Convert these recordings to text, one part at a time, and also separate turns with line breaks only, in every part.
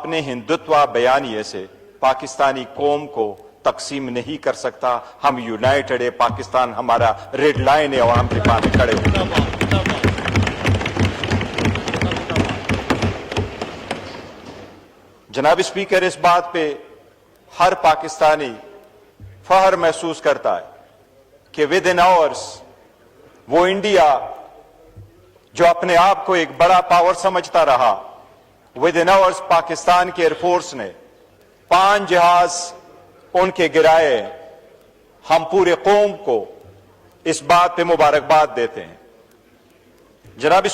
اپنے ہندوتوا بیانیے سے پاکستانی قوم کو تقسیم نہیں کر سکتا. ہم یونائٹڈ ہے، پاکستان ہمارا ریڈ لائن ہے اور ہم دفاع میں کھڑے ہوئے. جناب اسپیکر، اس بات پہ ہر پاکستانی فخر محسوس کرتا ہے کہ ود ان آورس وہ انڈیا جو اپنے آپ کو ایک بڑا پاور سمجھتا رہا، ود ان آورس پاکستان کے ایئر فورس نے 5 جہاز ان کے گرائے. ہم پورے قوم کو اس بات پہ مبارکباد دیتے ہیں. جناب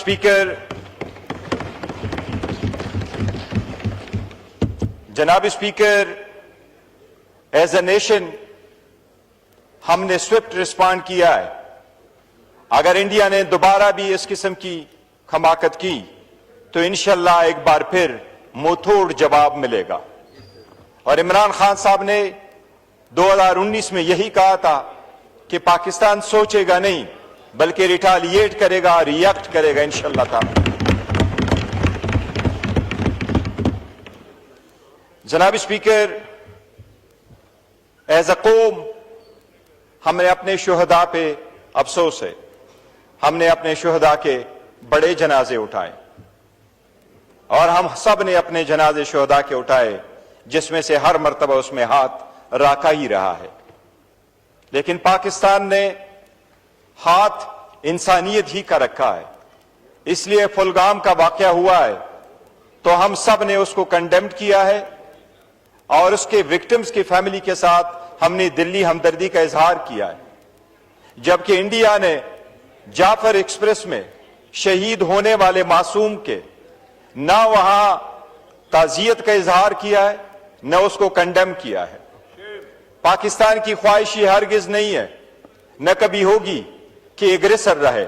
اسپیکر، ایز اے نیشن ہم نے سوئفٹ رسپانڈ کیا ہے. اگر انڈیا نے دوبارہ بھی اس قسم کی حماقت کی تو انشاءاللہ ایک بار پھر منہ توڑ جواب ملے گا. اور عمران خان صاحب نے 2019 میں یہی کہا تھا کہ پاکستان سوچے گا نہیں بلکہ ریٹالیٹ کرے گا، ری ایکٹ کرے گا انشاءاللہ تعالی. جناب اسپیکر، ایز اے قوم ہم نے اپنے شہداء پہ افسوس ہے. ہم نے اپنے شہداء کے بڑے جنازے اٹھائے اور ہم سب نے اپنے جنازے شہداء کے اٹھائے، جس میں سے ہر مرتبہ اس میں ہاتھ راکھا ہی رہا ہے. لیکن پاکستان نے ہاتھ انسانیت ہی کا رکھا ہے. اس لیے پھلگام کا واقعہ ہوا ہے تو ہم سب نے اس کو کنڈیمڈ کیا ہے اور اس کے وکٹمز کی فیملی کے ساتھ ہم نے دلی ہمدردی کا اظہار کیا ہے. جبکہ انڈیا نے جعفر ایکسپریس میں شہید ہونے والے معصوم کے نہ وہاں تعزیت کا اظہار کیا ہے نہ اس کو کنڈیم کیا ہے. پاکستان کی خواہش یہ ہرگز نہیں ہے، نہ کبھی ہوگی کہ اگریسر رہے،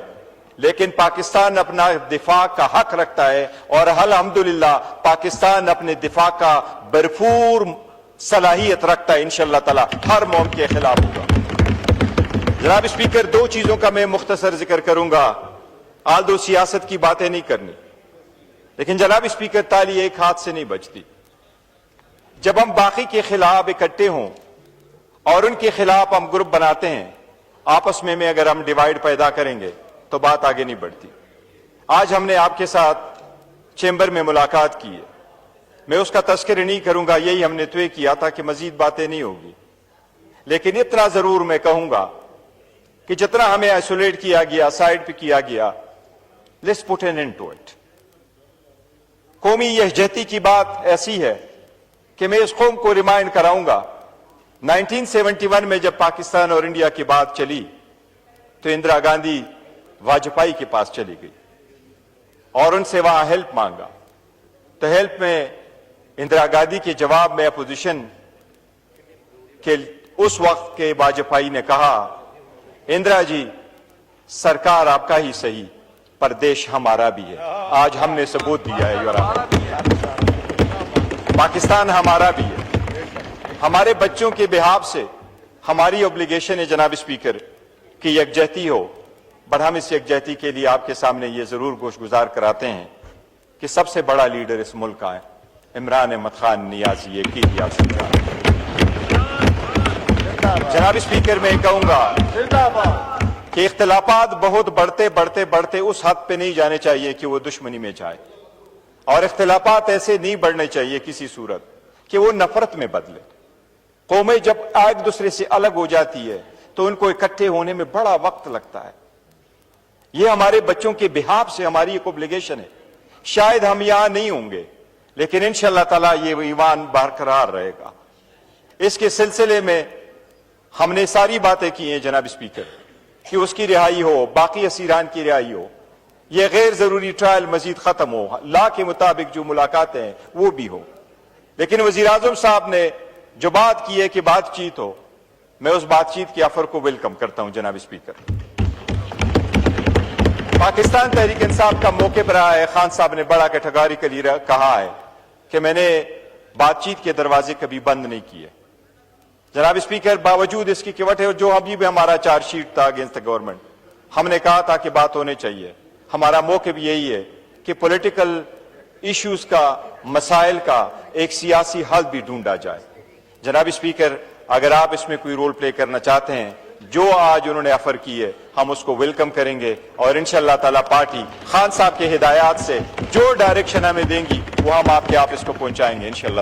لیکن پاکستان اپنا دفاع کا حق رکھتا ہے اور الحمدللہ پاکستان اپنے دفاع کا بھرپور صلاحیت رکھتا ہے. انشاءاللہ تعالی ہر موم کے خلاف ہوگا. جناب اسپیکر، 2 چیزوں کا میں مختصر ذکر کروں گا، آلدو سیاست کی باتیں نہیں کرنی. لیکن جناب اسپیکر، تالی ایک ہاتھ سے نہیں بجتی. جب ہم باقی کے خلاف اکٹھے ہوں اور ان کے خلاف ہم گروپ بناتے ہیں، آپس میں اگر ہم ڈیوائیڈ پیدا کریں گے تو بات آگے نہیں بڑھتی. آج ہم نے آپ کے ساتھ چیمبر میں ملاقات کی ہے. میں اس کا تذکرہ نہیں کروں گا، یہی ہم نے طے کیا تھا کہ مزید باتیں نہیں ہوگی. لیکن اتنا ضرور میں کہوں گا کہ جتنا ہمیں آئسولیٹ کیا گیا، سائڈ پہ کیا گیا، let's put an end to it. قومی یکجہتی کی بات ایسی ہے کہ میں اس قوم کو ریمائنڈ کراؤں گا، 1971 میں جب پاکستان اور انڈیا کی بات چلی تو اندرا گاندھی واجپئی کے پاس چلی گئی اور ان سے وہاں ہیلپ مانگا. تو ہیلپ میں اندرا گاندھی کے جواب میں اپوزیشن کے اس وقت کے واجپئی نے کہا، اندرا جی سرکار آپ کا ہی صحیح پر دیش ہمارا بھی ہے. آج ہم نے ثبوت دیا ہے پاکستان ہمارا بھی ہے. ہمارے بچوں کے بہاف سے ہماری اوبلیگیشن ہے جناب اسپیکر کہ یکجہتی ہو، بٹ ہم اس یکجہتی کے لیے آپ کے سامنے یہ ضرور گوشگزار کراتے ہیں کہ سب سے بڑا لیڈر اس ملک کا ہے عمران احمد خان نیازی. یہ کی جناب اسپیکر، میں کہوں گا کہ اختلافات بہت بڑھتے اس حد پہ نہیں جانے چاہیے کہ وہ دشمنی میں جائے، اور اختلافات ایسے نہیں بڑھنے چاہیے کسی صورت کہ وہ نفرت میں بدلے. قومیں جب ایک دوسرے سے الگ ہو جاتی ہے تو ان کو اکٹھے ہونے میں بڑا وقت لگتا ہے. یہ ہمارے بچوں کے بہاف سے ہماری ایک اوبلیگیشن ہے. شاید ہم یہاں نہیں ہوں گے لیکن انشاءاللہ تعالی یہ ایمان برقرار رہے گا. اس کے سلسلے میں ہم نے ساری باتیں کی ہیں جناب اسپیکر کہ اس کی رہائی ہو، باقی اسیران کی رہائی ہو، یہ غیر ضروری ٹرائل مزید ختم ہو، لا کے مطابق جو ملاقاتیں ہیں وہ بھی ہو. لیکن وزیر اعظم صاحب نے جو بات کی ہے کہ بات چیت ہو، میں اس بات چیت کے آفر کو ویلکم کرتا ہوں جناب اسپیکر. پاکستان تحریک انصاف کا موقع پر آیا ہے. خان صاحب نے بڑا کیٹیگوریکلی کہا ہے کہ میں نے بات چیت کے دروازے کبھی بند نہیں کیے. جناب اسپیکر، باوجود اس کی کہ وٹ جو ابھی بھی ہمارا چارج شیٹ تھا اگینسٹ دا گورنمنٹ، ہم نے کہا تھا کہ بات ہونے چاہیے. ہمارا موقف یہی ہے کہ پولیٹیکل ایشوز کا، مسائل کا ایک سیاسی حل بھی ڈھونڈا جائے۔ جناب اسپیکر، اگر آپ اس میں کوئی رول پلے کرنا چاہتے ہیں، جو آج انہوں نے آفر کی ہے ہم اس کو ویلکم کریں گے، اور انشاءاللہ تعالی پارٹی خان صاحب کے ہدایات سے جو ڈائریکشن ہمیں دیں گی وہ ہم آپ کے آفس کو پہنچائیں گے انشاءاللہ تعالی۔